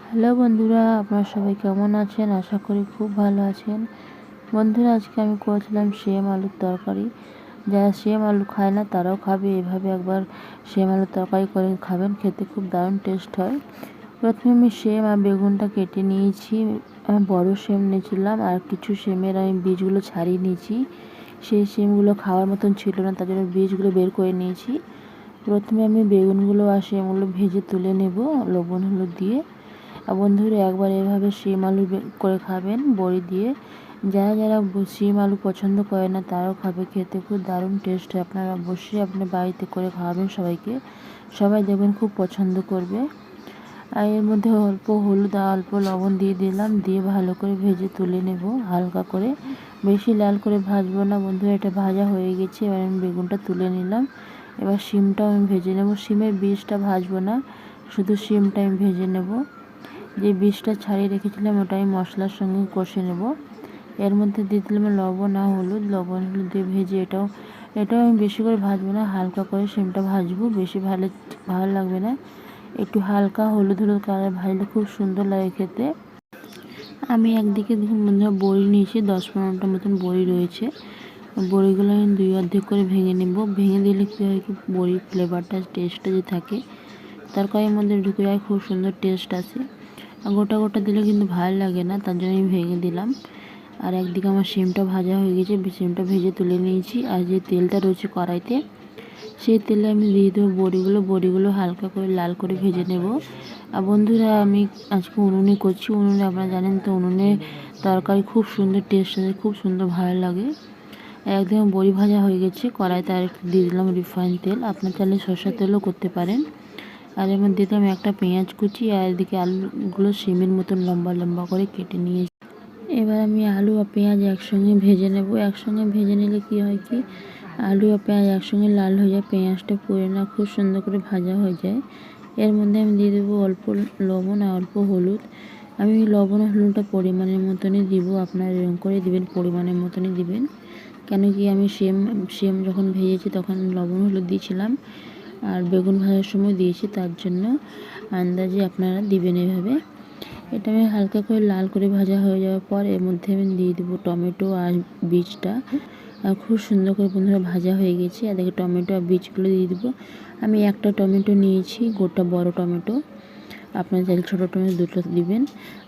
Hello বন্ধুরা, আপনারা সবাই কেমন আছেন? আশা করি খুব ভালো আছেন। বন্ধুরা, আজকে আমি করেছিলাম সেম আলুর তরকারি। যারা সেম আলু খায় না তারাও খাবে, এভাবে একবার সেম আলুর তরকারি করে খাবেন, খেতে খুব দারুণ টেস্ট হয়। প্রথমে আমি সেম আর বেগুনটা কেটে নিয়েছি। আমি বড় সেম নিয়েছিলাম আর কিছু সেমের আমি বীজগুলো ছাড়িয়ে নিয়েছি। সেই সেমগুলো খাওয়ার মতন ছিল না, তার জন্য বীজগুলো বের করে নিয়েছি। প্রথমে আমি বেগুনগুলো আর সেমগুলো ভেজে তুলে নেব লবণ হলুদ দিয়ে। আর বন্ধুরা, একবার এভাবে শিম আলু করে খাবেন বড়ি দিয়ে। যারা যারা শিম আলু পছন্দ করে না তারাও খাবে, খেতে খুব দারুণ টেস্ট হয়। আপনারা অবশ্যই আপনার বাড়িতে করে খাওয়াবেন সবাইকে, সবাই দেখবেন খুব পছন্দ করবে। আর এর মধ্যে অল্প হলুদ আর অল্প লবণ দিয়ে দিলাম, দিয়ে ভালো করে ভেজে তুলে নেব হালকা করে, বেশি লাল করে ভাজবো না। বন্ধুরা, এটা ভাজা হয়ে গেছে, এবার আমি বেগুনটা তুলে নিলাম। এবার শিমটাও আমি ভেজে নেব। শিমের বীজটা ভাজবো না, শুধু শিমটা আমি ভেজে নেব। যে বীজটা ছাড়িয়ে রেখেছিলাম ওটা আমি মশলার সঙ্গে কষে নেব। এর মধ্যে দিয়ে দিলাম লবণ হলুদ দিয়ে ভেজে এটাও আমি বেশি করে ভাজবো না, হালকা করে শিমটা ভাজবো, বেশি ভালো লাগবে না। একটু হালকা হলুদ কালার ভাজলে খুব সুন্দর লাগে খেতে। আমি একদিকে দেখুন বন্ধুরা বড়ি নিয়েছি, 10-15টা মতন বড়ি রয়েছে। বড়িগুলো আমি দুই অর্ধেক করে ভেঙে নেব। ভেঙে দিলে কী হয় কি, বড়ির ফ্লেভারটা টেস্টটা যে থাকে তরকারির মধ্যে ঢুকে যায়, খুব সুন্দর টেস্ট আসে। গোটা গোটা দিলে কিন্তু ভালো লাগে না, তার জন্য আমি ভেঙে দিলাম। আর একদিকে আমার শিমটা ভাজা হয়ে গেছে, শিমটা ভেজে তুলে নিয়েছি। আর যে তেলটা রয়েছে কড়াইতে, সেই তেলে আমি দিয়ে দেবো বড়িগুলো হালকা করে লাল করে ভেজে নেব। আর বন্ধুরা, আমি আজকে উনুনে করছি। উনুনে আপনারা জানেন তো, উনুনে তরকারি খুব সুন্দর টেস্ট আসে, খুব সুন্দর ভালো লাগে। একদম বড়ি ভাজা হয়ে গেছে, কড়াইতে আর একটু দিয়ে দিলাম রিফাইন তেল, আপনার চাইলে সরষের তেলও করতে পারেন। আর এর মধ্যে দিলাম একটা পেঁয়াজ কুচি, আর এদিকে আলুগুলো সিমের মতন লম্বা লম্বা করে কেটে নিয়েছি। এবার আমি আলু আর পেঁয়াজ একসঙ্গে ভেজে নেব। একসঙ্গে ভেজে নিলে কি হয় কি, আলু আর পেঁয়াজ একসঙ্গে লাল হয়ে যায়, পেঁয়াজটা পুড়ে না, খুব সুন্দর করে ভাজা হয়ে যায়। এর মধ্যে আমি দিয়ে দেবো অল্প লবণ আর অল্প হলুদ। আমি লবণ আর হলুদটা পরিমাণের মতনই দিব, আপনারা এরকম করে দিবেন, পরিমাণের মতনই দিবেন। কেন কি, আমি সেম যখন ভেজেছি তখন লবণ হলুদ দিয়েছিলাম, আর বেগুন ভাজার সময় দিয়েছি, তার জন্য আন্দাজে আপনারা দিবেন এভাবে। এটা আমি হালকা করে লাল করে ভাজা হয়ে যাওয়ার পর এর মধ্যে আমি দিয়ে দেবো টমেটো আর বীজটা। আর খুব সুন্দর করে বন্ধুরা ভাজা হয়ে গেছে। আর দেখে টমেটো আর বীজগুলো দিয়ে দেবো। আমি একটা টমেটো নিয়েছি, গোটা বড় টমেটো, আপনার চাইলে ছোটো টমেটো দুটো দিবেন।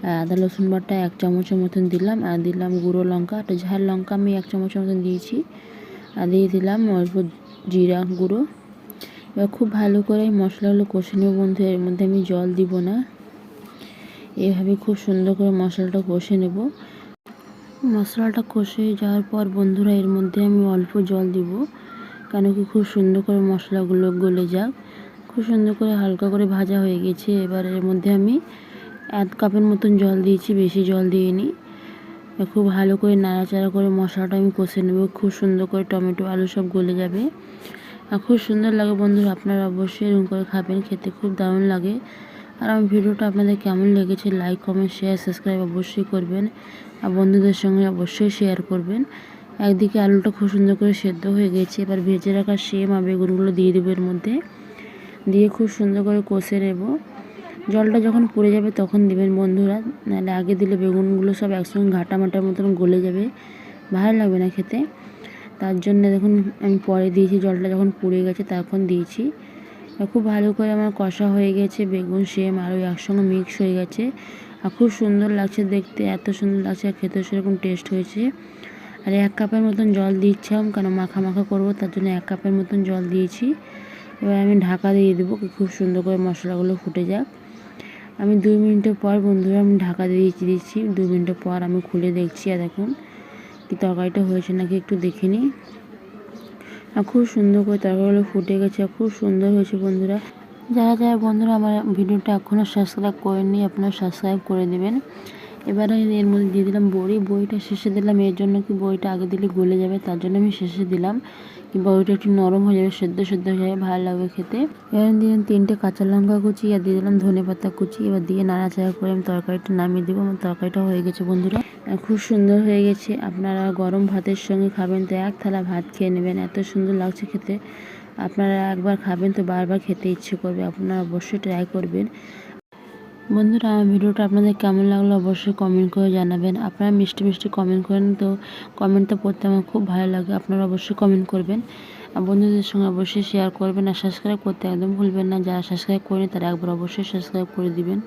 আর আদা রসুন বাটা 1 চামচের মতন দিলাম। আর দিলাম গুঁড়ো লঙ্কা, একটা ঝাল লঙ্কা আমি 1 চামচের মতন দিয়েছি। আর দিয়ে দিলাম অল্প জিরা গুঁড়ো। এবার খুব ভালো করে মশলাগুলো কষে নেব বন্ধু, এর মধ্যে আমি জল দিব না। এভাবে খুব সুন্দর করে মশলাটা কষে নেব। মশলাটা কষে যাওয়ার পর বন্ধুরা, এর মধ্যে আমি অল্প জল দিব, কেন কি খুব সুন্দর করে মশলাগুলো গলে যাক। খুব সুন্দর করে হালকা করে ভাজা হয়ে গেছে। এবার এর মধ্যে আমি 1 কাপের মতন জল দিয়েছি, বেশি জল দিইনি। খুব ভালো করে নাড়াচাড়া করে মশলাটা আমি কষে নেব, খুব সুন্দর করে টমেটো আলু সব গলে যাবে। আর খুব সুন্দর লাগে বন্ধুরা, আপনারা অবশ্যই এরকম করে খাবেন, খেতে খুব দারুণ লাগে। আর আমার ভিডিওটা আপনাদের কেমন লেগেছে, লাইক কমেন্ট শেয়ার সাবস্ক্রাইব অবশ্যই করবেন। আর বন্ধুদের সঙ্গে অবশ্যই শেয়ার করবেন। একদিকে আলুটা খুব সুন্দর করে সেদ্ধ হয়ে গেছে, এবার ভেজে রাখা সেম আর বেগুনগুলো দিয়ে দেবো এর মধ্যে, দিয়ে খুব সুন্দর করে কষে নেব। জলটা যখন পড়ে যাবে তখন দিবেন বন্ধুরা, নাহলে আগে দিলে বেগুনগুলো সব একসঙ্গে ঘাটামাটার মতন গলে যাবে, ভালো লাগবে না খেতে। তার জন্য দেখুন আমি পরে দিয়েছি, জলটা যখন পুড়ে গেছে তখন দিয়েছি। খুব ভালো করে আমার কষা হয়ে গেছে, বেগুন সেম আলু একসঙ্গে মিক্স হয়ে গেছে। আর খুব সুন্দর লাগছে দেখতে, এত সুন্দর লাগছে, আর খেতে সেরকম টেস্ট হয়েছে। আর 1 কাপের মতন জল দিচ্ছিলাম, কারণ মাখা মাখা করবো, তার জন্য 1 কাপের মতন জল দিয়েছি। এবার আমি ঢাকা দিয়ে দেবো, খুব সুন্দর করে মশলাগুলো ফুটে যাক। আমি 2 মিনিটের পর বন্ধুরা আমি ঢাকা দিয়ে দিচ্ছি। 2 মিনিটের পর আমি খুলে দেখছি, আর দেখুন কি তরকারিটা হয়েছে নাকি একটু দেখে নিই। আর খুব সুন্দর করে তরকারিগুলো ফুটে গেছে, খুব সুন্দর হয়েছে বন্ধুরা। যারা যারা বন্ধুরা আমার ভিডিওটা এখনও সাবস্ক্রাইব করেননি, আপনারা সাবস্ক্রাইব করে দেবেন। এবারে এর মধ্যে দিয়ে দিলাম বড়িটা শেষে দিলাম, এর জন্য কি বড়িটা আগে দিলে গলে যাবে, তার জন্য আমি শেষে দিলাম। কি বড়িটা একটু নরম হয়ে যাবে, সেদ্ধ হয়ে যাবে, ভালো লাগবে খেতে। এবার দিলাম 3টে কাঁচা লঙ্কা কুচি, আর দিয়ে দিলাম ধনেপাতা কুচি। এবার দিয়ে নাড়াচাড়া করে আমি তরকারিটা নামিয়ে দেবো। আমার তরকারিটা হয়ে গেছে বন্ধুরা, খুব সুন্দর হয়ে গেছে। আপনারা গরম ভাতের সঙ্গে খাবেন তো 1 থালা ভাত খেয়ে নেবেন, এত সুন্দর লাগছে খেতে। আপনারা একবার খাবেন তো বারবার খেতে ইচ্ছে করবে, আপনারা অবশ্যই ট্রাই করবেন। বন্ধুরা, আমার ভিডিওটা আপনাদের কেমন লাগলো অবশ্যই কমেন্ট করে জানাবেন। আপনারা মিষ্টি মিষ্টি কমেন্ট করেন, তো কমেন্টটা পড়তে আমার খুব ভালো লাগে। আপনারা অবশ্যই কমেন্ট করবেন আর বন্ধুদের সঙ্গে অবশ্যই শেয়ার করবেন আর সাবস্ক্রাইব করতে একদম ভুলবেন না। যারা সাবস্ক্রাইব করেনি তারা একবার অবশ্যই সাবস্ক্রাইব করে দিবেন।